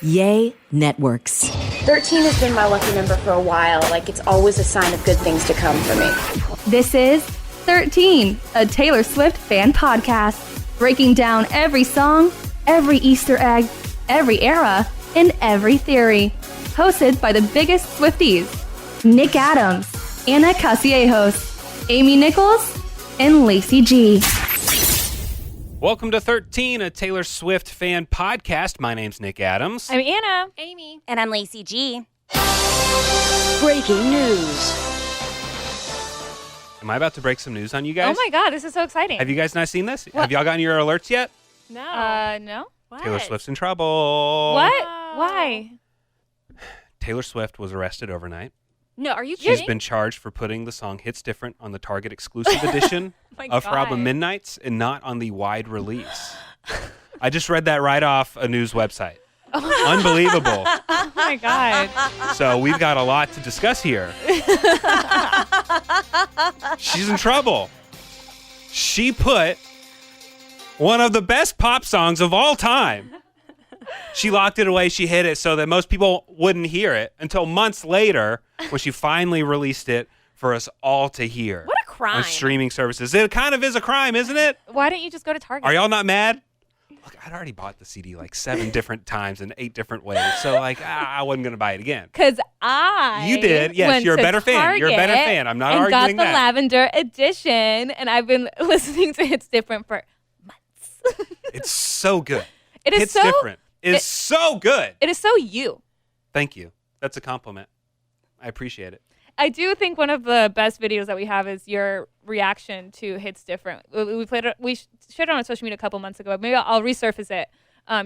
Yay Networks. 13 has been my lucky number for a while. Like, it's always a sign of good things to come for me. This is 13, a Taylor Swift fan podcast, breaking down every song, every Easter egg, every era, and every theory. Hosted by the biggest Swifties, Nick Adams, Anna Casillejos, Amy Nichols, and Lacey G. Welcome to 13, a Taylor Swift fan podcast. My name's Nick Adams. I'm Anna. Amy. And I'm Lacey G. Breaking news. Am I about to break some news on you guys? Oh my God, this is so exciting. Have you guys not seen this? Have y'all gotten your alerts yet? No. No? What? Taylor Swift's in trouble. What? No. Why? Taylor Swift was arrested overnight. No, are you kidding? She's been charged for putting the song Hits Different on the Target exclusive edition of her album Midnights and not on the wide release. I just read that right off a news website. Unbelievable. Oh my God. So we've got a lot to discuss here. She's in trouble. She put one of the best pop songs of all time. She locked it away. She hid it so that most people wouldn't hear it until months later when she finally released it for us all to hear. What a crime. On streaming services. It kind of is a crime, isn't it? Why didn't you just go to Target? Are y'all not mad? Look, I'd already bought the CD like 7 different times in 8 different ways. So, like, I wasn't going to buy it again. Because I You did. Yes, went you're a to better fan. You're a better Target fan. I'm not and arguing got the that. Lavender edition, and I've been listening to Hits Different for months. It's so good. It is It's so different. It's so good. It is so you. Thank you. That's a compliment. I appreciate it. I do think one of the best videos that we have is your reaction to Hits Different. We played it. We shared it on social media a couple months ago. Maybe I'll resurface it.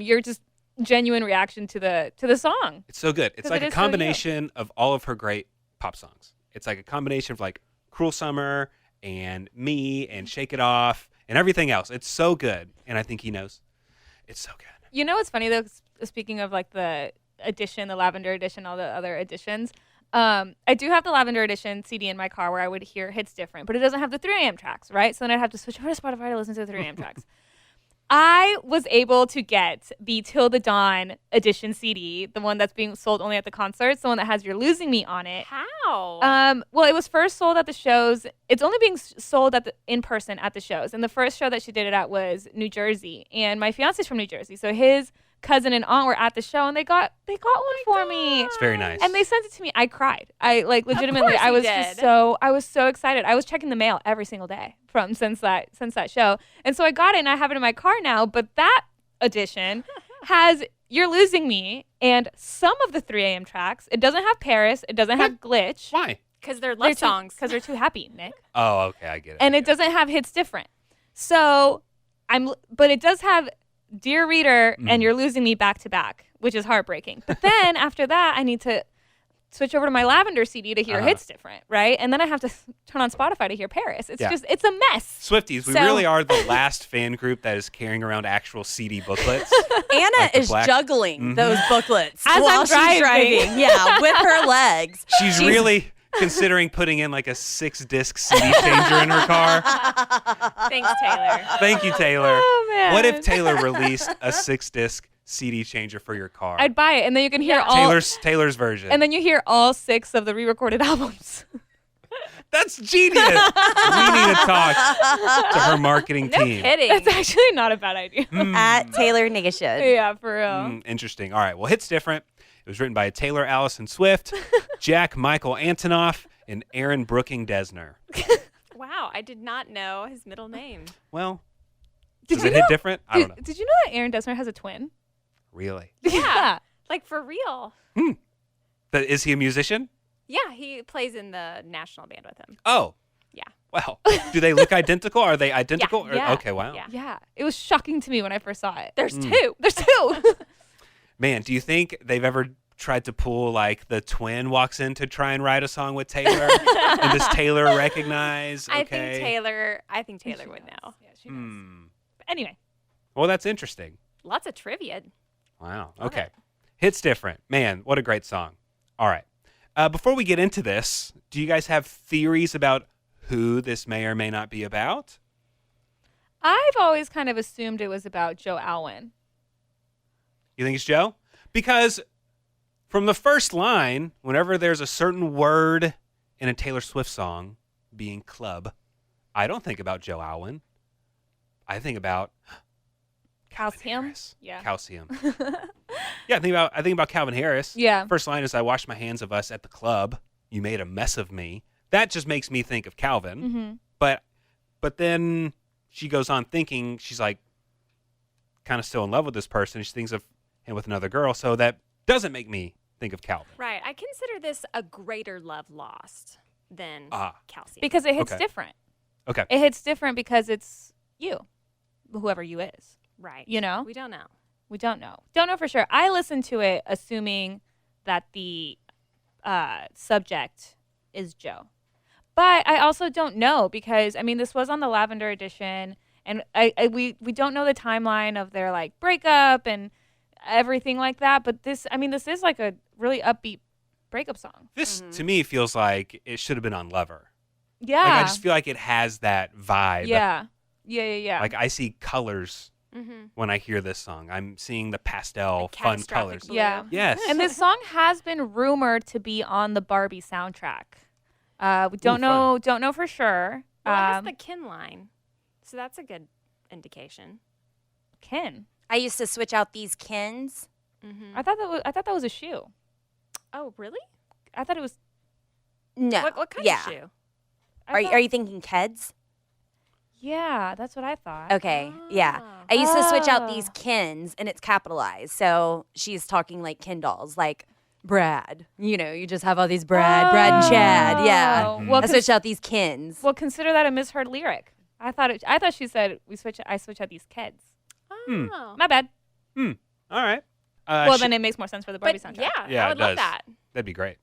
Your just genuine reaction to the song. It's so good. It's like it a is so you. combination of all of her great pop songs. It's like a combination of like Cruel Summer and Me and Shake It Off and everything else. It's so good. And I think he knows. It's so good. You know what's funny though? Speaking of like the edition, the Lavender edition, all the other editions, I do have the Lavender edition CD in my car where I would hear Hits Different, but it doesn't have the 3 a.m. tracks, right? So then I'd have to switch over to Spotify to listen to the 3 a.m. tracks. I was able to get the Till the Dawn edition CD, the one that's being sold only at the concerts, the one that has You're Losing Me on it. How? Well, it was first sold at the shows. It's only being sold in person at the shows. And the first show that she did it at was New Jersey. And my fiance's from New Jersey, so his cousin and aunt were at the show, and they got one for me. It's very nice. And they sent it to me. I cried. I like legitimately. course I you was did. just so. I was so excited. I was checking the mail every single day since that show. And so I got it, and I have it in my car now. But that edition has You're Losing Me and some of the 3 a.m. tracks. It doesn't have Paris. It doesn't have Glitch. Why? Because they're love songs. Because they're too happy, Nick. Oh, okay. I get it. And it doesn't have Hits Different. So but it does have Dear Reader and You're Losing Me back to back, which is heartbreaking. But then after that, I need to switch over to my Lavender CD to hear Hits Different, right? And then I have to turn on Spotify to hear Paris. It's it's a mess. Swifties, we really are the last fan group that is carrying around actual CD booklets. Anna Like the is black- juggling those booklets As while I'm she's driving. Yeah, with her legs. She's really considering putting in like a 6-disc CD changer in her car. Thanks, Taylor. Thank you, Taylor. Oh, man. What if Taylor released a 6-disc CD changer for your car? I'd buy it, and then you can hear all. Taylor's version. And then you hear all 6 of the re-recorded albums. That's genius. We need to talk to her marketing team. Kidding. That's actually not a bad idea. At Taylor Nation. Yeah, for real. Interesting. All right. Well, Hits Different. It was written by Taylor Allison Swift, Jack Michael Antonoff, and Aaron Brooking Desner. Wow, I did not know his middle name. Well, Did does you it hit know- different? I don't know. Did you know that Aaron Dessner has a twin? Really? Yeah. Like, for real. Is he a musician? Yeah, he plays in the national band with him. Oh. Yeah. Well, do they look identical? Are they identical? Yeah. Okay, wow. Yeah. Yeah. It was shocking to me when I first saw it. There's two. There's 2. Man, do you think they've ever tried to pull like the twin walks in to try and write a song with Taylor? And does Taylor recognize? Okay. I think Taylor would know. Yeah, she knows. But anyway. Well, that's interesting. Lots of trivia. Wow. Love Okay. it. Hits Different. Man, what a great song. All right. Before we get into this, do you guys have theories about who this may or may not be about? I've always kind of assumed it was about Joe Alwyn. You think it's Joe? Because from the first line, whenever there's a certain word in a Taylor Swift song, being club, I don't think about Joe Alwyn. I think about Calcium. Harris. Yeah. Calcium. Yeah, I think about Calvin Harris. Yeah. First line is I washed my hands of us at the club. You made a mess of me. That just makes me think of Calvin. Mm-hmm. But then she goes on thinking she's like kind of still in love with this person. She thinks of him with another girl, so that doesn't make me think of Calvin. Right. I consider this a greater love lost than calcium. Because it hits Okay. different. Okay. It hits different because it's you, whoever you is. right. You know? We don't know. We don't know. Don't know for sure. I listened to it assuming that the subject is Joe. But I also don't know because, I mean, this was on the Lavender edition, and we don't know the timeline of their, like, breakup and everything like that. But this is, like, a really upbeat breakup song. This, to me, feels like it should have been on Lover. Yeah. Like, I just feel like it has that vibe. Yeah. Yeah. Like, I see colors Mm-hmm. when I hear this song. I'm seeing the pastel, Like fun catastrophic colors. blue. Yeah. Yes. And this song has been rumored to be on the Barbie soundtrack. We don't know for sure. Well, it has the kin line, so that's a good indication. Kin. I used to switch out these kins. Mm-hmm. I thought that was a shoe. Oh, really? I thought it was. No. What kind yeah. of shoe? Are you thinking Keds? Yeah, that's what I thought. Okay. Yeah. Ah. I used to switch out these Oh. kins, and it's capitalized. So she's talking like kin dolls, like Brad. You know, you just have all these Brad and Chad. Yeah. Oh. Well, I switched out these kins. well, consider that a misheard lyric. I thought she said I switch out these kids. Oh. My bad. All right. Well, then it makes more sense for the Barbie But soundtrack. Yeah, I it would love does. that. That'd be great.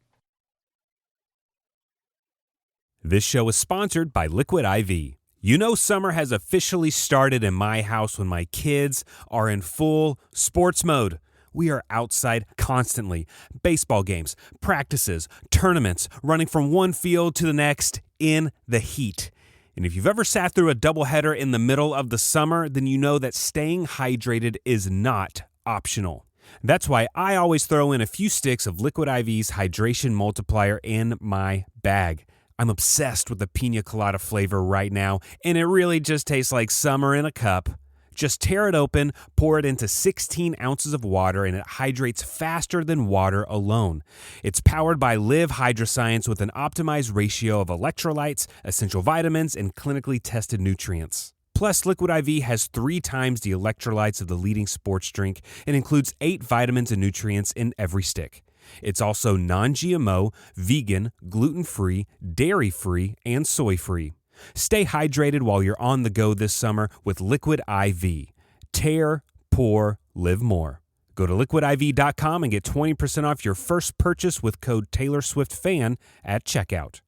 This show is sponsored by Liquid IV. You know summer has officially started in my house when my kids are in full sports mode. We are outside constantly. Baseball games, practices, tournaments, running from one field to the next in the heat. And if you've ever sat through a doubleheader in the middle of the summer, then you know that staying hydrated is not optional. That's why I always throw in a few sticks of Liquid IV's hydration multiplier in my bag. I'm obsessed with the pina colada flavor right now, and it really just tastes like summer in a cup. Just tear it open, pour it into 16 ounces of water, and it hydrates faster than water alone. It's powered by Live Hydroscience with an optimized ratio of electrolytes, essential vitamins, and clinically tested nutrients. Plus, Liquid IV has 3 times the electrolytes of the leading sports drink and includes 8 vitamins and nutrients in every stick. It's also non-GMO, vegan, gluten-free, dairy-free, and soy-free. Stay hydrated while you're on the go this summer with Liquid IV. Tear, pour, live more. Go to liquidiv.com and get 20% off your first purchase with code TaylorSwiftFan at checkout.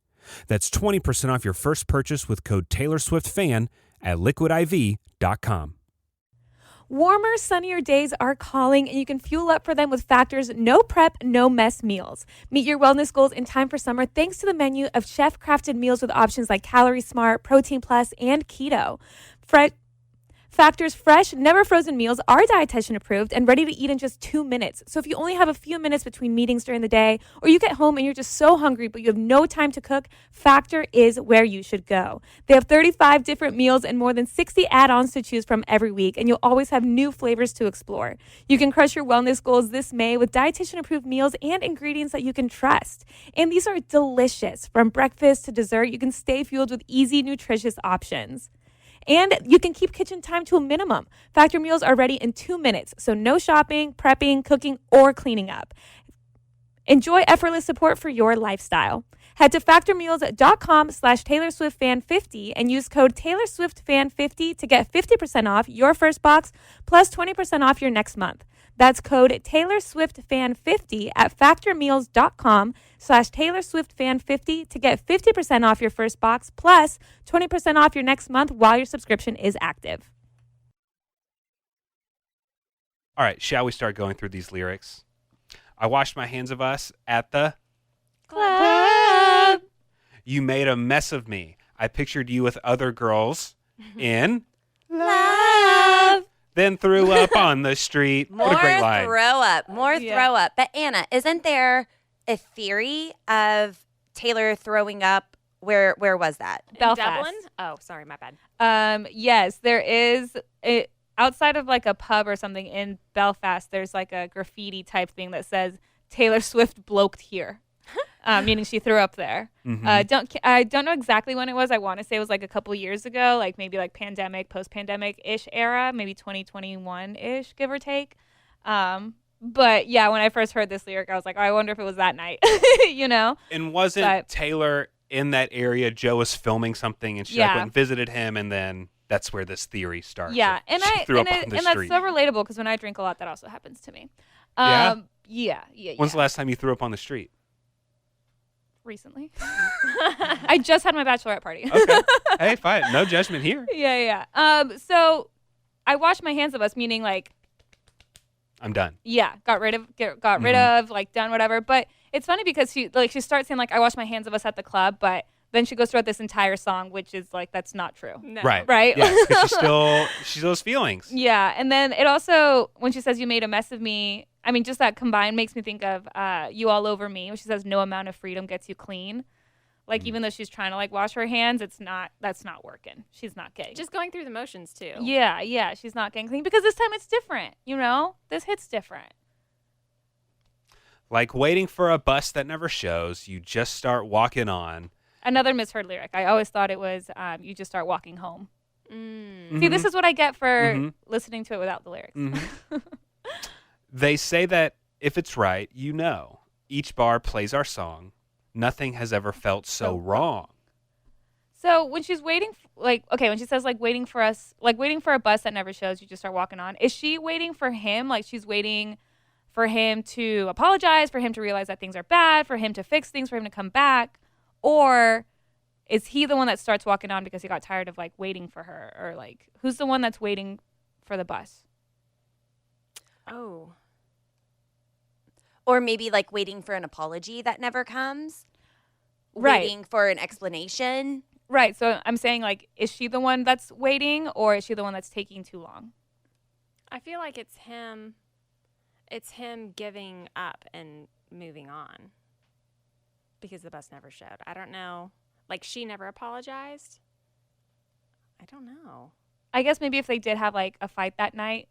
That's 20% off your first purchase with code TaylorSwiftFan at liquidiv.com. Warmer, sunnier days are calling, and you can fuel up for them with Factor's no prep, no mess meals. Meet your wellness goals in time for summer thanks to the menu of chef-crafted meals with options like Calorie Smart, Protein Plus, and Keto. Factor's fresh, never frozen meals are dietitian approved and ready to eat in just 2 minutes. So if you only have a few minutes between meetings during the day, or you get home and you're just so hungry but you have no time to cook, Factor is where you should go. They have 35 different meals and more than 60 add-ons to choose from every week, and you'll always have new flavors to explore. You can crush your wellness goals this May with dietitian approved meals and ingredients that you can trust. And these are delicious. From breakfast to dessert, you can stay fueled with easy, nutritious options. And you can keep kitchen time to a minimum. Factor meals are ready in 2 minutes, so no shopping, prepping, cooking, or cleaning up. Enjoy effortless support for your lifestyle. Head to factormeals.com/TaylorSwiftFan50 and use code TaylorSwiftFan50 to get 50% off your first box plus 20% off your next month. That's code TaylorSwiftFan50 at factormeals.com/TaylorSwiftFan50 to get 50% off your first box plus 20% off your next month while your subscription is active. All right, shall we start going through these lyrics? I washed my hands of us at the club. You made a mess of me. I pictured you with other girls in Love. then threw up on the street. More What a great line. throw up. But Anna, isn't there a theory of Taylor throwing up? Where was that? Belfast. Dublin? Oh, sorry, my bad. Yes, there is. Outside of like a pub or something in Belfast, there's like a graffiti type thing that says Taylor Swift bloked here, meaning she threw up there. I don't know exactly when it was. I want to say it was like a couple years ago, like maybe like pandemic, post-pandemic-ish era, maybe 2021-ish, give or take. But yeah, when I first heard this lyric, I was like, oh, I wonder if it was that night, you know? And wasn't Taylor in that area? Joe was filming something, and she like went and visited him, and then that's where this theory starts. Yeah, and that's so relatable because when I drink a lot, that also happens to me. Yeah. When's the last time you threw up on the street? Recently. I just had my bachelorette party. Okay. Hey, fine. No judgment here. Yeah. So I washed my hands of us, meaning like I'm done. Yeah, got rid of, like done whatever. But it's funny because she starts saying like I washed my hands of us at the club, but then she goes throughout this entire song, which is like that's not true. No. Right. Yeah, because she still has feelings. Yeah, and then it also when she says you made a mess of me, I mean just that combined makes me think of you all over me, when she says no amount of freedom gets you clean. Like even though she's trying to like wash her hands, that's not working. She's not getting. Just going through the motions too. Yeah, she's not getting clean because this time it's different, you know? This hit's different. Like waiting for a bus that never shows, you just start walking on. Another misheard lyric. I always thought it was you just start walking home. Mm. See, this is what I get for listening to it without the lyrics. They say that if it's right, you know. Each bar plays our song. Nothing has ever felt so wrong. So when she's waiting, when she says like waiting for us, like waiting for a bus that never shows, you just start walking on. Is she waiting for him? Like she's waiting for him to apologize, for him to realize that things are bad, for him to fix things, for him to come back? Or is he the one that starts walking on because he got tired of like waiting for her? Or like who's the one that's waiting for the bus? Oh. Or maybe like waiting for an apology that never comes. Right. Waiting for an explanation. Right. So I'm saying like, is she the one that's waiting or is she the one that's taking too long? I feel like it's him. It's him giving up and moving on. Because the bus never showed. I don't know. Like she never apologized. I don't know. I guess maybe if they did have like a fight that night,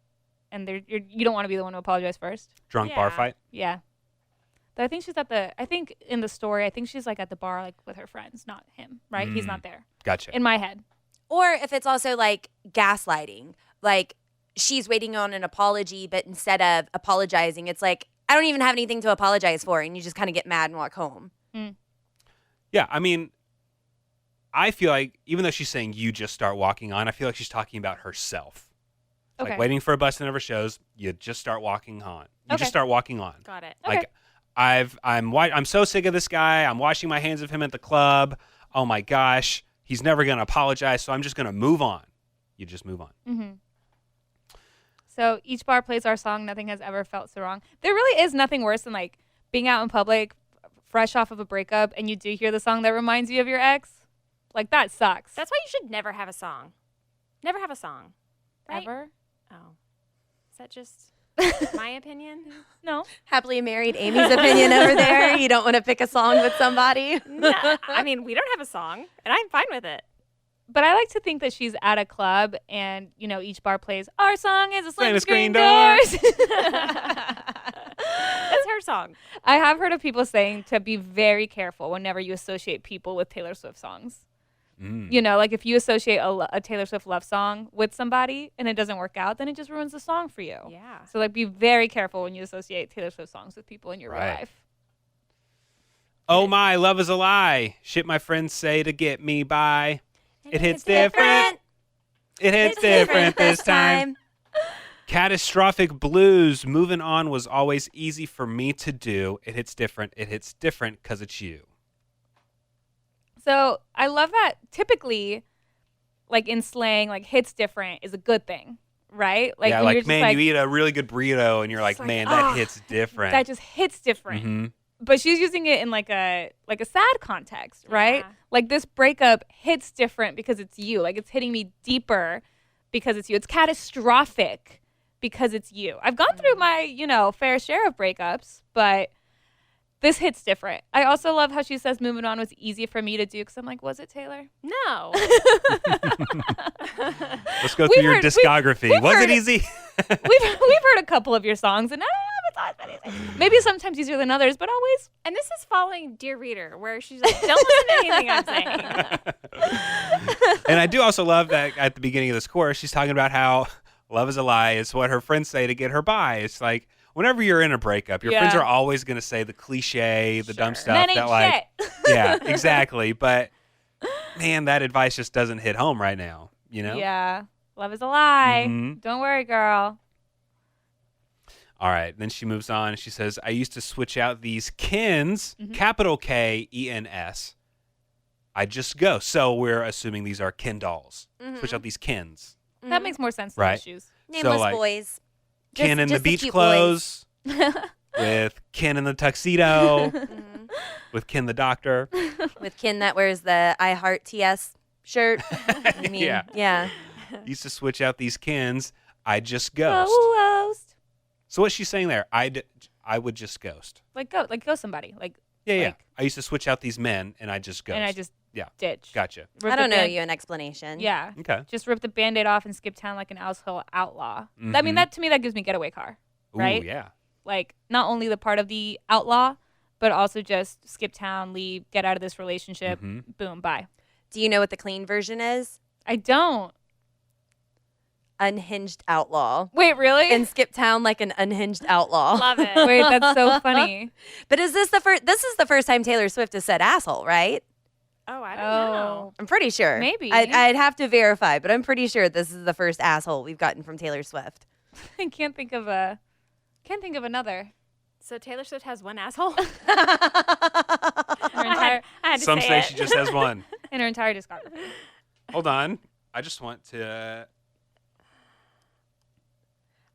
and you don't want to be the one to apologize first. Drunk bar fight. Yeah. But I think she's I think in the story, I think she's like at the bar like with her friends, not him. Right? He's not there. Gotcha. In my head. Or if it's also like gaslighting, like she's waiting on an apology, but instead of apologizing, it's like I don't even have anything to apologize for, and you just kind of get mad and walk home. Yeah, I mean, I feel like even though she's saying you just start walking on, I feel like she's talking about herself. Okay. Like waiting for a bus that never shows, you just start walking on. You just start walking on. Got it. Okay. Like I'm so sick of this guy. I'm washing my hands of him at the club. Oh my gosh, he's never gonna apologize, so I'm just gonna move on. You just move on. Mm-hmm. So each bar plays our song. Nothing has ever felt so wrong. There really is nothing worse than like being out in public, fresh off of a breakup, and you do hear the song that reminds you of your ex. Like that sucks. That's why you should never have a song. Never have a song. Right? Ever? Oh. Is that just my opinion? No. Happily married Amy's opinion over there. You don't want to pick a song with somebody. No, I mean, we don't have a song, and I'm fine with it. But I like to think that she's at a club and, you know, each bar plays, our song is a Slam slam a screen screen door." doors. That's her song. I have heard of people saying to be very careful whenever you associate people with Taylor Swift songs. You know, like if you associate a Taylor Swift love song with somebody and it doesn't work out, then it just ruins the song for you. Yeah. So like be very careful when you associate Taylor Swift songs with people in your real life. Oh my, love is a lie. Shit my friends say to get me by. It hits different. It hits different this time. Catastrophic blues. Moving on was always easy for me to do. It hits different. It hits different because it's you. So I love that typically, like in slang, like hits different is a good thing, right? Like, yeah, when like, you're just man, you eat a really good burrito and you're like, man, that hits different. That just hits different. Mm-hmm. But she's using it in like a sad context, right? Yeah. Like this breakup hits different because it's you. Like it's hitting me deeper because it's you. It's catastrophic because it's you. I've gone through my, fair share of breakups, but this hits different. I also love how she says moving on was easy for me to do because I'm like, was it, Taylor? No. Let's go through your discography. Was it easy? we've heard a couple of your songs, and it's always been easy. Maybe sometimes easier than others, but always. And this is following Dear Reader, where she's like, don't listen to anything I'm saying. And I do also love that at the beginning of this chorus, she's talking about how love is a lie. It's what her friends say to get her by. It's like, whenever you're in a breakup, your friends are always going to say the cliche, the dumb stuff. Men ain't that like, shit. Yeah, exactly. But man, that advice just doesn't hit home right now, Yeah. Love is a lie. Mhm. Don't worry, girl. All right. Then she moves on and she says, I used to switch out these Kens, capital Kens. I just go. So we're assuming these are Ken dolls. Switch out these Kens. That makes more sense than Right. the shoes. Nameless like, boys. Ken in the just the beach cute clothes with Ken in the tuxedo with Ken the doctor. With Ken that wears the I Heart TS shirt. I mean, yeah. Used to switch out these Kens. I just ghost. Ghost. So what's she saying there? I would just ghost. Like go somebody. Like Yeah. Like- I used to switch out these men and I just ghost. and I just Yeah. ditch. Gotcha. Rip I don't the know band- you an explanation. Yeah. Okay. Just rip the Band-Aid off and skip town like an asshole outlaw. I Mhm. mean, that to me, that gives me getaway car, right? Ooh, yeah. Like, not only the part of the outlaw, but also just skip town, leave, get out of this relationship, Mhm. boom, bye. Do you know what the clean version is? I don't. Unhinged outlaw. Wait, really? And skip town like an unhinged outlaw. Love it. Wait, that's so funny. But is this the first? This is the first time Taylor Swift has said asshole, right? Oh, I don't know. I'm pretty sure. Maybe. I'd have to verify, but I'm pretty sure this is the first asshole we've gotten from Taylor Swift. I can't think of another. So Taylor Swift has one asshole? Her entire, I had to Some say say it. she just has one. in her entire discography. Hold on. I just want to.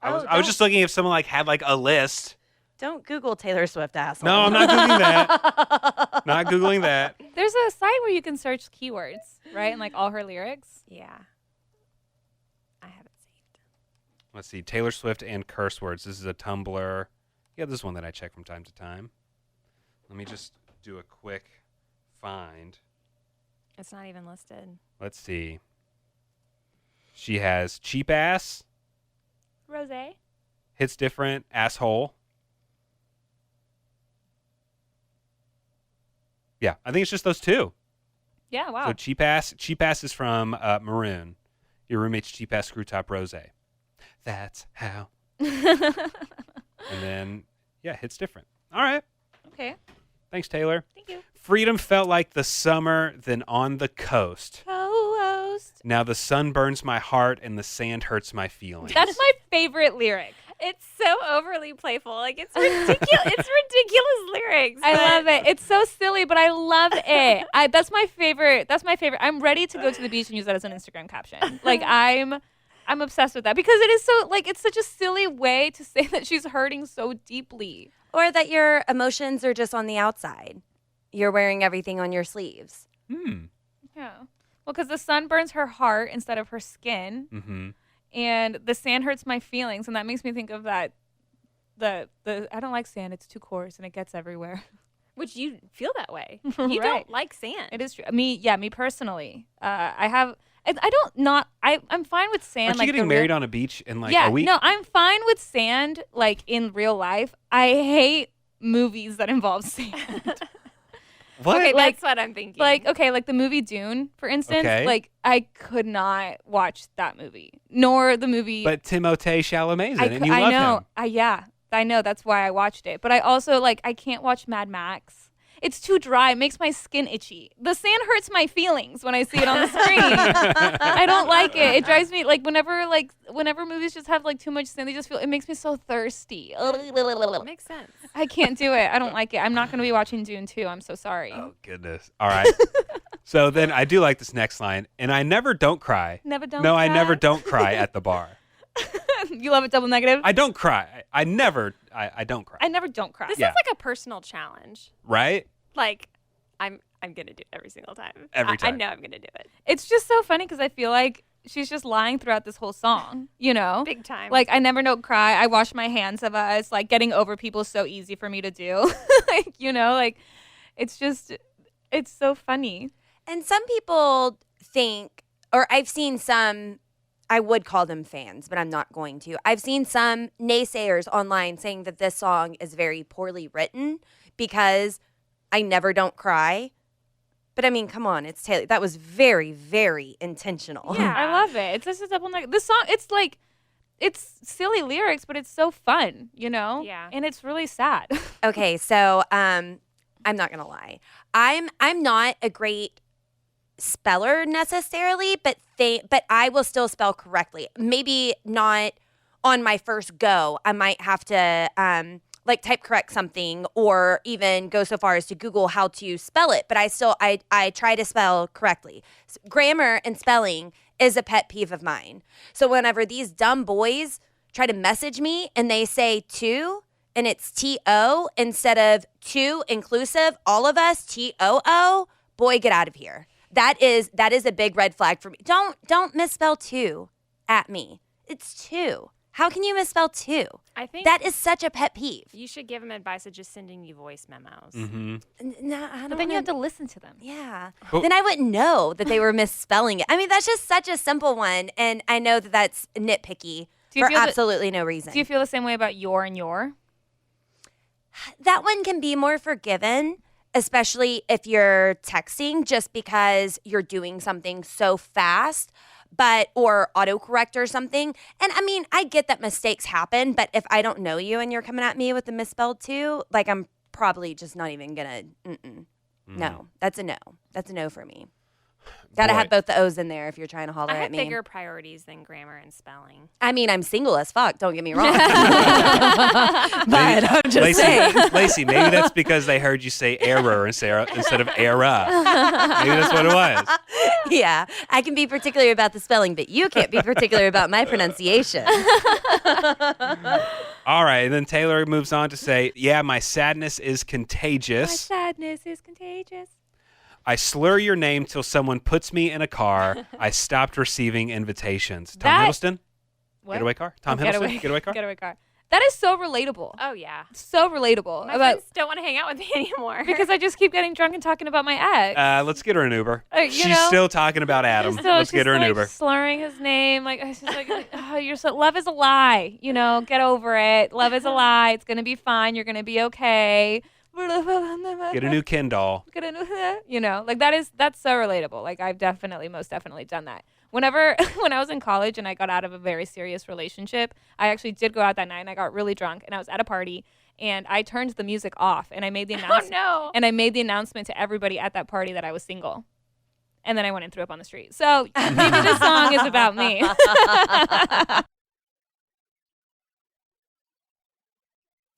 I was don't- just looking if someone like had like a list. Don't Google Taylor Swift asshole. No, I'm not googling that. Not googling that. There's a site where you can search keywords, right? And like all her lyrics. Yeah. I have it saved. Let's see. Taylor Swift and curse words. This is a Tumblr. Yeah, this is one that I check from time to time. Let me just do a quick find. It's not even listed. Let's see. She has cheap ass, Rose. hits different, asshole. Yeah, I think it's just those two. Yeah, wow. So cheap ass is from Maroon. Your roommate's cheap ass screw top rose. That's how. And then hits different. All right. Okay. Thanks, Taylor. Thank you. Freedom felt like the summer, then on the coast. Co-host. Now the sun burns my heart and the sand hurts my feelings. That's my favorite lyric. It's so overly playful. Like, it's ridiculous. It's ridiculous lyrics. I but- love it. It's so silly, but I love it. That's my favorite. That's my favorite. I'm ready to go to the beach and use that as an Instagram caption. Like I'm obsessed with that because it is so like it's such a silly way to say that she's hurting so deeply. Or that your emotions are just on the outside. You're wearing everything on your sleeves. Yeah. Well, because the sun burns her heart instead of her skin, Mm-hmm. and the sand hurts my feelings, and that makes me think of that. The I don't like sand. It's too coarse and it gets everywhere. Which you feel that way. You Right. don't like sand. It is true. Me personally. I'm fine with sand. Aren't like you getting the real- married on a beach in like yeah, a week? no, I'm fine with sand, like in real life. I hate movies that involve sand. What? Okay, Like- that's what I'm thinking. like the movie Dune, for instance. Okay. Like I could not watch that movie, nor the movie. But Timothée Chalamet's in it, and you I love know. him. I know. That's why I watched it. But I also I can't watch Mad Max. It's too dry. It makes my skin itchy. The sand hurts my feelings when I see it on the screen. I don't like it. It drives me whenever movies just have too much sand, it makes me so thirsty. Makes sense. I can't do it. I don't like it. I'm not going to be watching Dune 2. I'm so sorry. Oh, goodness. All right. So then I do like this next line. And I never don't cry. Never don't No, I cry. never don't cry at the bar. You love it double negative? I don't cry. I don't cry. I never don't cry. This Yeah. sounds like a personal challenge. Right? Like, I'm gonna do it every single time. Every I time. know I'm gonna do it. It's just so funny because I feel like she's just lying throughout this whole song, you know? Big time. Like, I never know cry. I wash my hands of us. Like, getting over people is so easy for me to do. Like, you know, like, it's so funny. And some people think, or I've seen some, I would call them fans, but I'm not going to. I've seen some naysayers online saying that this song is very poorly written because I never don't cry. But I mean, come on, it's Taylor. That was very, very intentional. Yeah, I love it. It's just a double negative. This song, it's like, it's silly lyrics, but it's so fun, you know? Yeah. And it's really sad. Okay, so I'm not gonna lie. I'm not a great speller necessarily, but I will still spell correctly. Maybe not on my first go. I might have to like type correct something or even go so far as to Google how to spell it. But I try to spell correctly. Grammar and spelling is a pet peeve of mine. So whenever these dumb boys try to message me and they say to and it's T-O instead of two inclusive, all of us, T-O-O, boy, get out of here. That is a big red flag for me. Don't misspell two at me. It's two. How can you misspell two? I think That is such a pet peeve. you should give him advice of just sending you voice memos. No, I don't But then you have wanna- to listen to them. Yeah. But- Then I wouldn't know that they were misspelling it. I mean, that's just such a simple one. And I know that that's nitpicky Do you for feel that- absolutely no reason. Do you feel the same way about your and your? That one can be more forgiven, especially if you're texting, just because you're doing something so fast, or autocorrect or something. And I mean, I get that mistakes happen, but if I don't know you and you're coming at me with the misspelled two, like I'm probably just not even gonna. No, that's a no. That's a no for me. Gotta Boy. have both the O's in there if you're trying to holler I at have me. bigger priorities than grammar and spelling. I mean, I'm single as fuck. Don't get me wrong. But I'm just saying. Lacey, maybe that's because they heard you say error instead of era. Maybe that's what it was. Yeah, I can be particular about the spelling, but you can't be particular about my pronunciation. All right, and then Taylor moves on to say, yeah, my sadness is My contagious. sadness is contagious. I slur your name till someone puts me in a car. I stopped receiving invitations. Tom That- Hiddleston? What? Getaway car? Tom Oh, Hiddleston? Getaway car? Getaway car. That is so relatable. Oh yeah, So relatable. my About friends don't want to hang out with me anymore because I just keep getting drunk and talking about my ex. Let's get her an Uber. You She's know? still talking about Adam. So Let's it's get her just, an like, Uber. slurring his name, like it's just like, oh, you're so love is a lie. You know, get over it. Love is a lie. It's gonna be fine. You're gonna be okay. Get a new Ken doll. You know, like that's so relatable. Like I've most definitely done that. When I was in college and I got out of a very serious relationship, I actually did go out that night and I got really drunk and I was at a party and I turned the music off and I made the announcement. no. And I made the announcement to everybody at that party that I was single. And then I went and threw up on the street. So maybe this song is about me.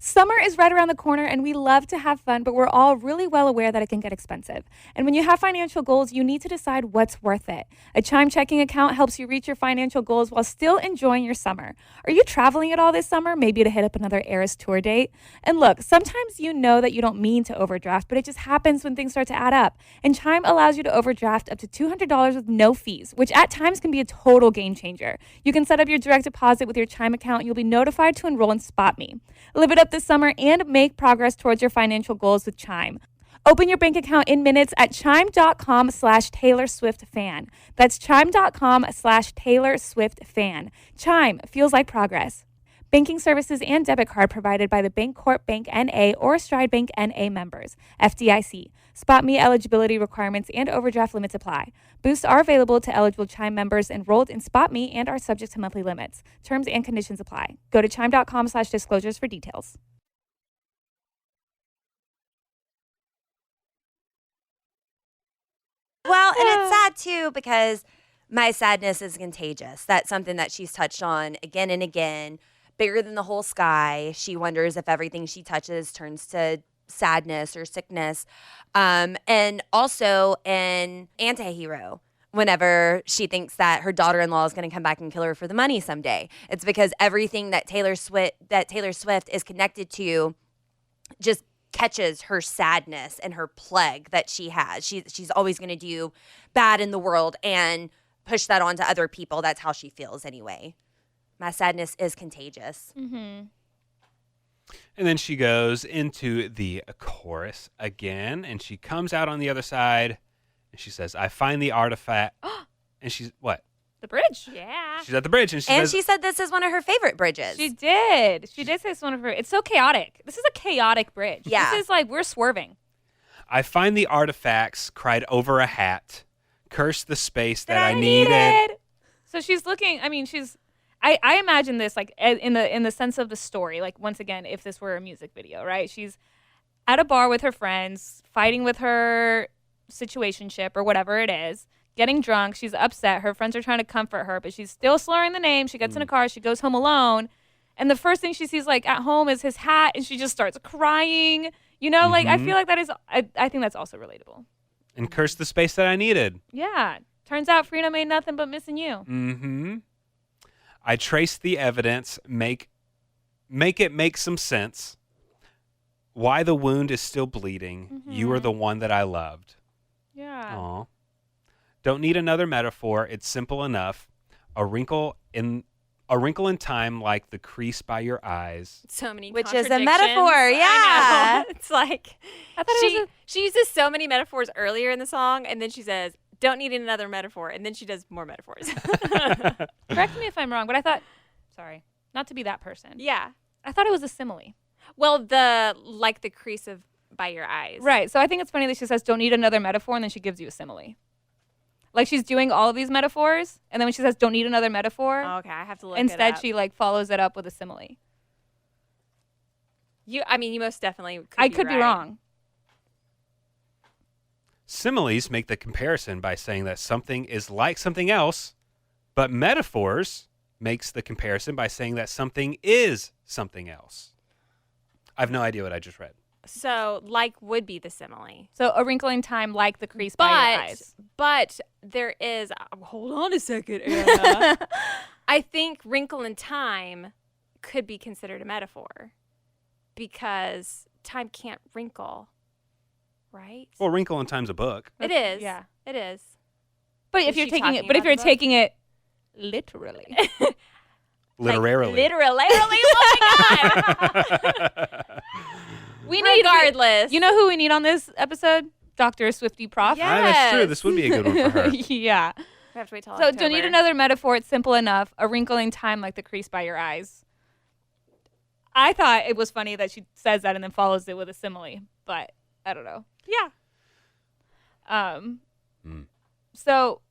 Summer is right around the corner and we love to have fun, but we're all really well aware that it can get expensive. And when you have financial goals, you need to decide what's worth it. A Chime checking account helps you reach your financial goals while still enjoying your summer. Are you traveling at all this summer? Maybe to hit up another Eras tour date? And look, sometimes you know that you don't mean to overdraft, but it just happens when things start to add up. And Chime allows you to overdraft up to $200 with no fees, which at times can be a total game changer. You can set up your direct deposit with your Chime account and you'll be notified to enroll in SpotMe. Live it up this summer and make progress towards your financial goals with Chime. Open your bank account in minutes at chime.com/Taylor Swift fan. That's chime.com/Taylor Swift fan. Chime feels like progress. Banking services and debit card provided by the Bancorp Bank N.A. or Stride Bank N.A. members. FDIC. SpotMe eligibility requirements and overdraft limits apply. Boosts are available to eligible Chime members enrolled in SpotMe and are subject to monthly limits. Terms and conditions apply. Go to chime.com/disclosures for details. Well, and it's sad too because my sadness is contagious. That's something that she's touched on again and again. Bigger than the whole sky. She wonders if everything she touches turns to sadness or sickness. And also an anti-hero whenever she thinks that her daughter-in-law is going to come back and kill her for the money someday. It's because everything that Taylor Swift is connected to just catches her sadness and her plague that she has. She's always going to do bad in the world and push that onto other people. That's how she feels anyway. My sadness is contagious. Mm-hmm. And then she goes into the chorus again, and she comes out on the other side, and she says, I find the artifact. And she's, what? The bridge. Yeah. She's at the bridge, and she And says, she said this is one of her favorite bridges. She did. She did say it's one of her. It's so chaotic. This is a chaotic bridge. Yeah. This is like we're swerving. I find the artifacts cried over a hat, curse the space that I needed. So she's looking. I mean, I imagine this like in the sense of the story. Like once again, if this were a music video, right? She's at a bar with her friends, fighting with her situationship or whatever it is, getting drunk. She's upset. Her friends are trying to comfort her, but she's still slurring the name. She gets in a car. She goes home alone, and the first thing she sees like at home is his hat, and she just starts crying. You know, like I feel like that is. I think that's also relatable. And curse the space that I needed. Yeah. Turns out freedom ain't nothing but missing you. Mm-hmm. I trace the evidence, make it make some sense. Why the wound is still bleeding. You are the one that I loved. Yeah. Aw. Don't need another metaphor. It's simple enough. A wrinkle in time like the crease by your eyes. So many Which is a contradictions. metaphor, I yeah. know. It's like I thought it was she uses so many metaphors earlier in the song, and then she says, don't need another metaphor, and then she does more metaphors. correct me if I'm wrong, but I thought, sorry, not to be that person. Yeah. I thought it was a simile. Well, the crease of by your eyes. Right. So I think it's funny that she says, don't need another metaphor, and then she gives you a simile. Like she's doing all of these metaphors, and then when she says, don't need another metaphor, Oh, okay, I have to look instead it up. she like follows it up with a simile. You most definitely I could be right. wrong. Similes make the comparison by saying that something is like something else, but metaphors makes the comparison by saying that something is something else. I have no idea what I just read. So, like would be the simile. So a wrinkle in time like the crease by your eyes. But there is hold on a second, Anna. I think wrinkle in time could be considered a metaphor because time can't wrinkle, right? Well, Wrinkle in Time's a book. It is. Yeah. It is. But Is if you're she taking it, talking but if about you're the book? taking it literally, Literarily. Literally. Oh my god. we need Regardless. You know who we need on this episode? Dr. Swifty Prof. Yeah. Ah, that's true. Yes. This would be a good one for her. Yeah. We have to wait till So October. don't need another metaphor. It's simple enough. A wrinkle in time like the crease by your eyes. I thought it was funny that she says that and then follows it with a simile, but I don't know. Yeah. So,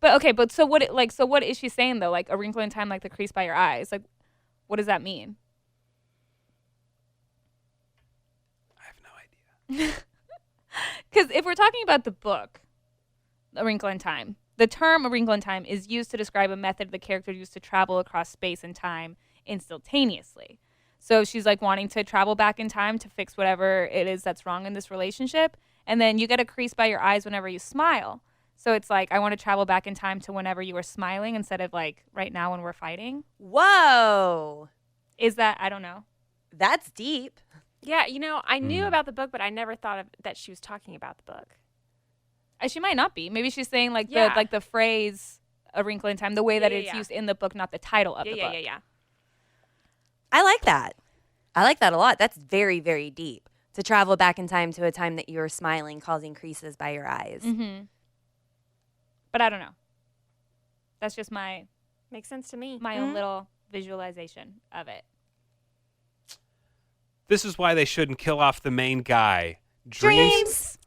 so what is she saying though? Like a wrinkle in time like the crease by your eyes. Like, what does that mean? I have no idea. Because if we're talking about the book, A Wrinkle in Time, the term A Wrinkle in Time is used to describe a method the character used to travel across space and time instantaneously. So she's like wanting to travel back in time to fix whatever it is that's wrong in this relationship. And then you get a crease by your eyes whenever you smile. So it's like, I want to travel back in time to whenever you were smiling instead of like right now when we're fighting. Whoa. Is that, I don't know. That's deep. Yeah, I knew about the book, but I never thought of that she was talking about the book. She might not be. Maybe she's saying like Yeah. the phrase A Wrinkle in Time, the way that Yeah, it's yeah. used in the book, not the title of the book. Yeah. I like that. I like that a lot. That's very, very deep. To travel back in time to a time that you were smiling, causing creases by your eyes. Mm-hmm. But I don't know. That's just my Makes sense to me. own little visualization of it. This is why they shouldn't kill off the main guy. Dreams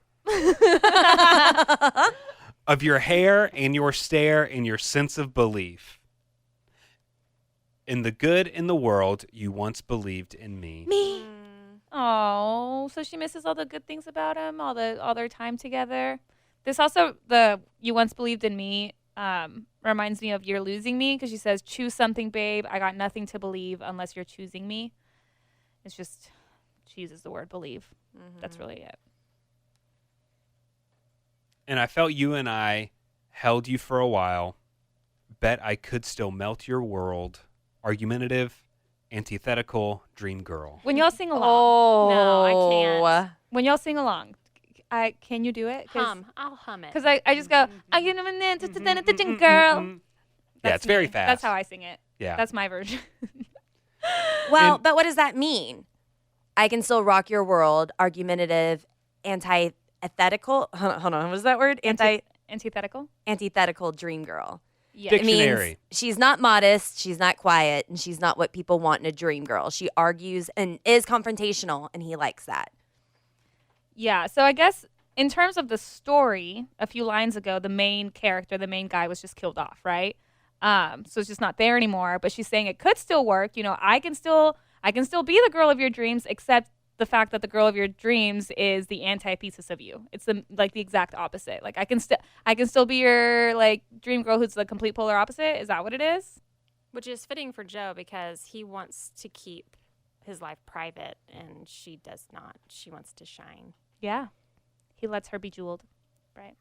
of your hair and your stare and your sense of belief. In the good in the world, you once believed in me. Me. Oh, so she misses all the good things about him, all their time together. This also, the You Once Believed in Me, reminds me of You're Losing Me, because she says, choose something, babe. I got nothing to believe unless you're choosing me. It's just, she uses the word believe. That's really it. And I felt you and I held you for a while. Bet I could still melt your world. Argumentative, antithetical, dream girl. When y'all sing along, Oh. No, I can't. when y'all sing along, Can you do it? I'll hum it. Because I just go, I get them girl. Yeah, it's very fast. That's how I sing it. Yeah. That's my version. Well, And- but what does that mean? I can still rock your world, argumentative, antithetical. Hold on, what was that word? Antithetical? Antithetical dream girl. Yeah. It means Dictionary. she's not modest, she's not quiet, and she's not what people want in a dream girl. She argues and is confrontational, and he likes that. Yeah. So I guess in terms of the story, a few lines ago, the main character, the main guy, was just killed off, right? So it's just not there anymore. But she's saying it could still work. You know, I can still be the girl of your dreams, except the fact that the girl of your dreams is the antithesis of you. It's the exact opposite. Like I can still be your like dream girl who's the complete polar opposite. Is that what it is? Which is fitting for Joe because he wants to keep his life private and she does not. She wants to shine. Yeah. He lets her be jeweled. Right.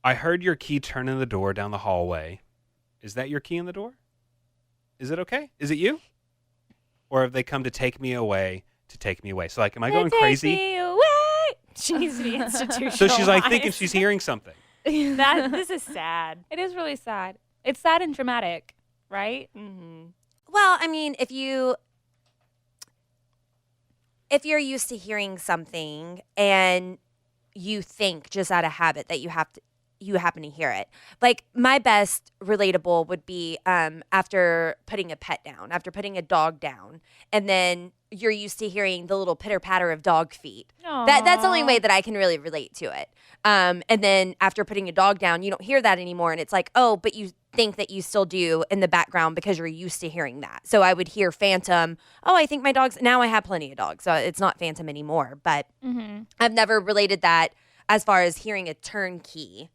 I heard your key turn in the door down the hallway. Is that your key in the door? Is it okay? Is it you? Or have they come to take me away? So like, am I going crazy? Take me away. She needs to be institutionalized. So she's like thinking she's hearing something. This is sad. It is really sad. It's sad and dramatic, right? Mm-hmm. Well, I mean, if you're used to hearing something and you think just out of habit that you happen to hear it. Like my best relatable would be after putting a pet down, after putting a dog down, and then you're used to hearing the little pitter patter of dog feet. That's the only way that I can really relate to it. And then after putting a dog down, you don't hear that anymore, and it's like, oh, but you think that you still do in the background because you're used to hearing that. So I would hear phantom. Oh, I think my dog's now I have plenty of dogs, so it's not phantom anymore. But I've never related that as far as hearing a turnkey.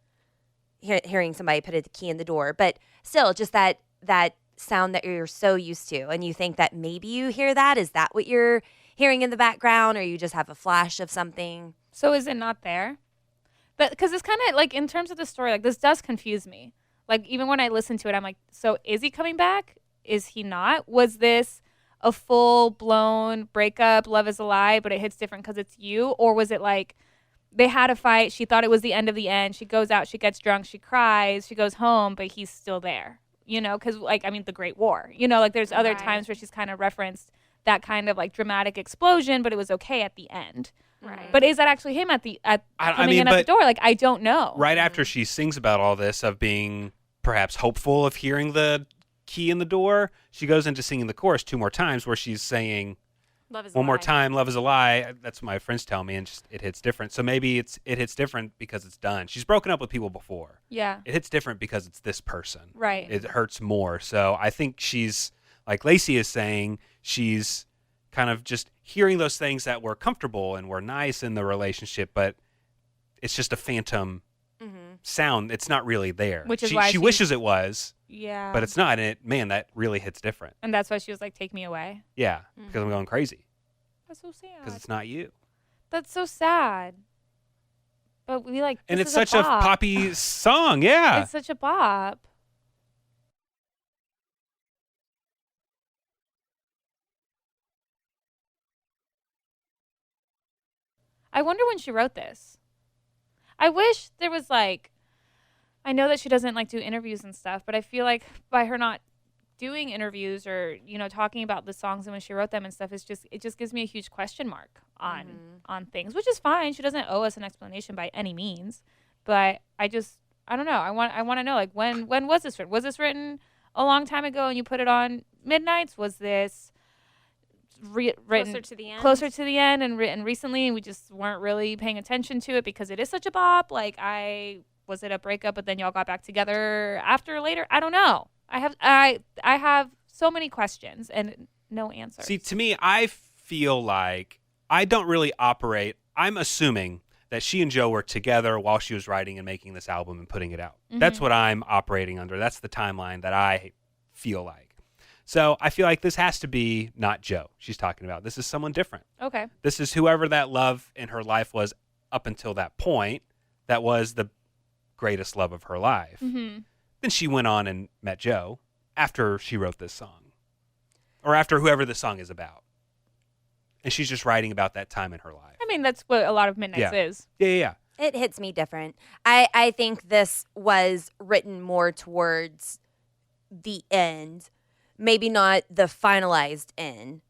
Hearing somebody put a key in the door, but still just that sound that you're so used to, and you think that maybe you hear that. Is that what you're hearing in the background, or you just have a flash of something? So is it not there? But because it's kind of like in terms of the story, like this does confuse me. Like even when I listen to it, I'm like, so is he coming back? Is he not? Was this a full blown breakup, love is a lie, but it hits different because it's you? Or was it like they had a fight, she thought it was the end of the end, she goes out, she gets drunk, she cries, she goes home, but he's still there, you know? Because like, I mean, the Great War, you know, like there's other times where she's kind of referenced that kind of like dramatic explosion, but it was okay at the end. Right. But is that actually him coming in at the door? Like, I don't know. Right after she sings about all this of being perhaps hopeful of hearing the key in the door, she goes into singing the chorus 2 more times where she's saying, Love is one a more lie. time, love is a lie. That's what my friends tell me, and just it hits different. So maybe it hits different because it's done. She's broken up with people before. Yeah. It hits different because it's this person. Right. It hurts more. So I think she's, like Lacey is saying, she's kind of just hearing those things that were comfortable and were nice in the relationship, but it's just a phantom sound. It's not really there. Which is she why she wishes it was, Yeah. but it's not. And that really hits different. And that's why she was like, take me away. Yeah, because I'm going crazy That's so sad. because it's not you. That's so sad. But we like, And this it's is such a bop. poppy song. Yeah. It's such a bop. I wonder when she wrote this. I wish there was like, I know that she doesn't like do interviews and stuff, but I feel like by her not doing interviews or, you know, talking about the songs and when she wrote them and stuff, it just gives me a huge question mark on things, which is fine. She doesn't owe us an explanation by any means, but I don't know. I want to know, like, when was this written? Was this written a long time ago and you put it on Midnights? Was this written Closer to the end? and written recently and we just weren't really paying attention to it because it is such a bop? Like, was it a breakup but then y'all got back together later? I don't know. I have so many questions and no answers. See, to me, I feel like I don't really operate. I'm assuming that she and Joe were together while she was writing and making this album and putting it out. That's what I'm operating under. That's the timeline that I feel like. So I feel like this has to be not Joe she's talking about. This is someone different. Okay. This is whoever that love in her life was up until that point that was the greatest love of her life. Mm-hmm. Then she went on and met Joe after she wrote this song. Or after whoever this song is about. and she's just writing about that time in her life. I mean, that's what a lot of Midnights is. Yeah. It hits me different. I think this was written more towards the end, maybe not the finalized end.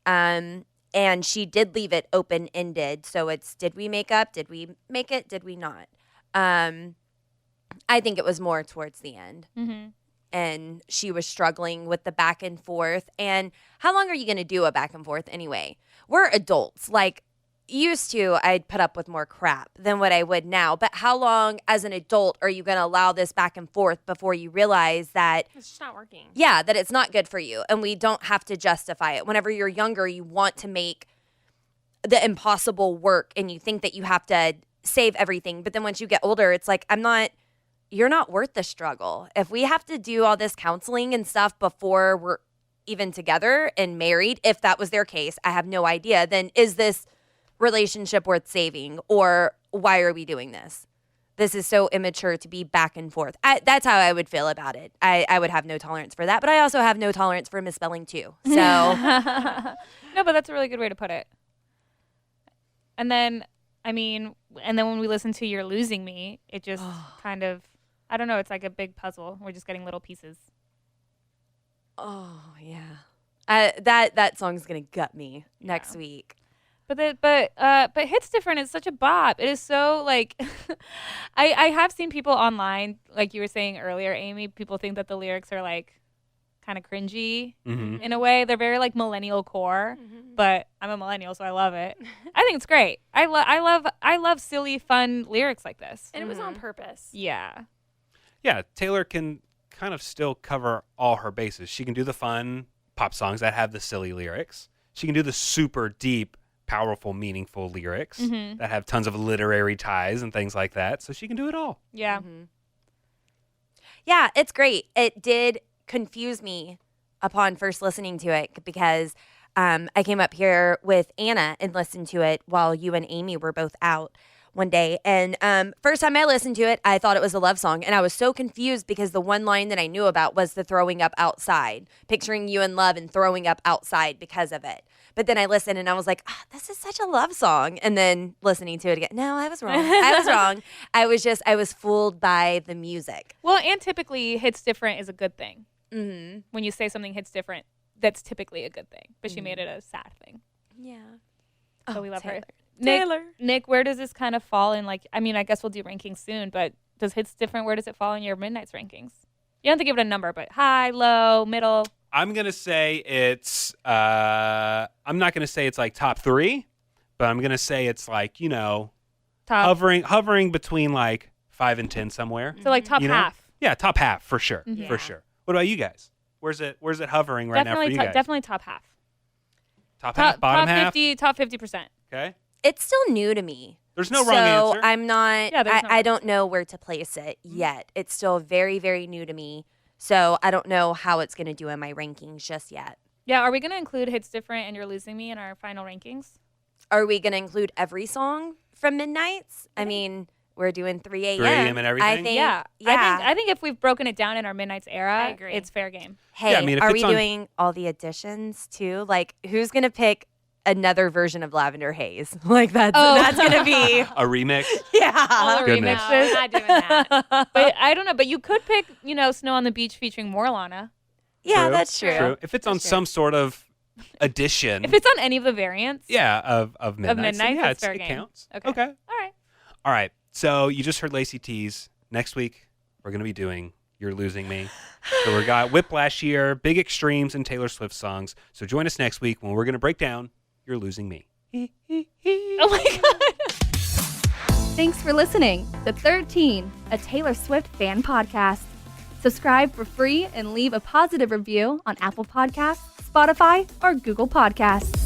And she did leave it open-ended. So it's, did we make up? Did we make it? Did we not? I think it was more towards the end. Mm-hmm. And she was struggling with the back and forth. And how long are you going to do a back and forth anyway? We're adults. Like, used to, I'd put up with more crap than what I would now. But how long as an adult are you going to allow this back and forth before you realize that It's just not working. yeah, that it's not good for you and we don't have to justify it. Whenever you're younger, you want to make the impossible work and you think that you have to save everything. But then once you get older, it's like, you're not worth the struggle. If we have to do all this counseling and stuff before we're even together and married, if that was their case, I have no idea, then is this relationship worth saving, or why are we doing this? This is so immature to be back and forth. That's how I would feel about it. I would have no tolerance for that, but I also have no tolerance for misspelling too. So No, but that's a really good way to put it. And then, when we listen to You're Losing Me, it just kind of, I don't know, it's like a big puzzle. We're just getting little pieces. oh yeah, that song's gonna gut me next week. But Hits Different is such a bop. It is so like, I have seen people online, like you were saying earlier, Amy, people think that the lyrics are like kind of cringy in a way. They're very like millennial core, but I'm a millennial, so I love it. I think it's great. I love silly, fun lyrics like this. And it was on purpose. Yeah. Yeah, Taylor can kind of still cover all her bases. She can do the fun pop songs that have the silly lyrics. She can do the super deep, powerful, meaningful lyrics that have tons of literary ties and things like that. So she can do it all. Yeah. Yeah, it's great. It did confuse me upon first listening to it because I came up here with Anna and listened to it while you and Amy were both out one day. And first time I listened to it, I thought it was a love song. And I was so confused because the one line that I knew about was the throwing up outside, picturing you in love and throwing up outside because of it. But then I listened and I was like, this is such a love song. And then listening to it again, no, I was wrong. I was wrong. I was fooled by the music. Well, and typically Hits Different is a good thing. Mm-hmm. When you say something hits different, that's typically a good thing. But she made it a sad thing. Yeah. So we love Taylor. her. Taylor. Nick, where does this kind of fall in? Like, I guess we'll do rankings soon, but does Hits Different, where does it fall in your Midnights rankings? You don't have to give it a number, but high, low, middle. I'm going to say it's, I'm not going to say it's like top 3, but I'm going to say it's like, Top. hovering between like 5 and 10 somewhere. So like top You know? half. Yeah, top half for sure. Mhm. For sure. What about you guys? Where's it hovering right now for you guys? Definitely top half. Top half, bottom half? Top 50%. Okay. It's still new to me. There's no wrong answer. So I'm not, Yeah, there's no I wrong don't know where to place it yet. It's still very, very new to me. So I don't know how it's going to do in my rankings just yet. Yeah, are we going to include Hits Different and You're Losing Me in our final rankings? Are we going to include every song from Midnights? I mean, we're doing 3 a.m. 3 a.m. and everything? I think, Yeah. yeah. I think if we've broken it down in our Midnights era, I agree. it's fair game. Hey, Yeah, I mean, if are it's we on- doing all the additions too? Like, who's going to pick another version of Lavender Haze? Like, that's going to be, A remix? yeah. All the Goodness. No, remixes. we're not doing that. But I don't know. But you could pick, Snow on the Beach featuring Morlana. Yeah, True, that's true. If it's on some sort of edition, If it's on any of the variants. of Midnight, Midnight, yeah, it's fair it game. counts. Okay. All All right. So you just heard Lacey tease. Next week, we're going to be doing You're Losing Me. So we got Whiplash here, big extremes in Taylor Swift songs. So join us next week when we're going to break down You're Losing Me. Oh my God. Thanks for listening to 13, a Taylor Swift fan podcast. Subscribe for free and leave a positive review on Apple Podcasts, Spotify, or Google Podcasts.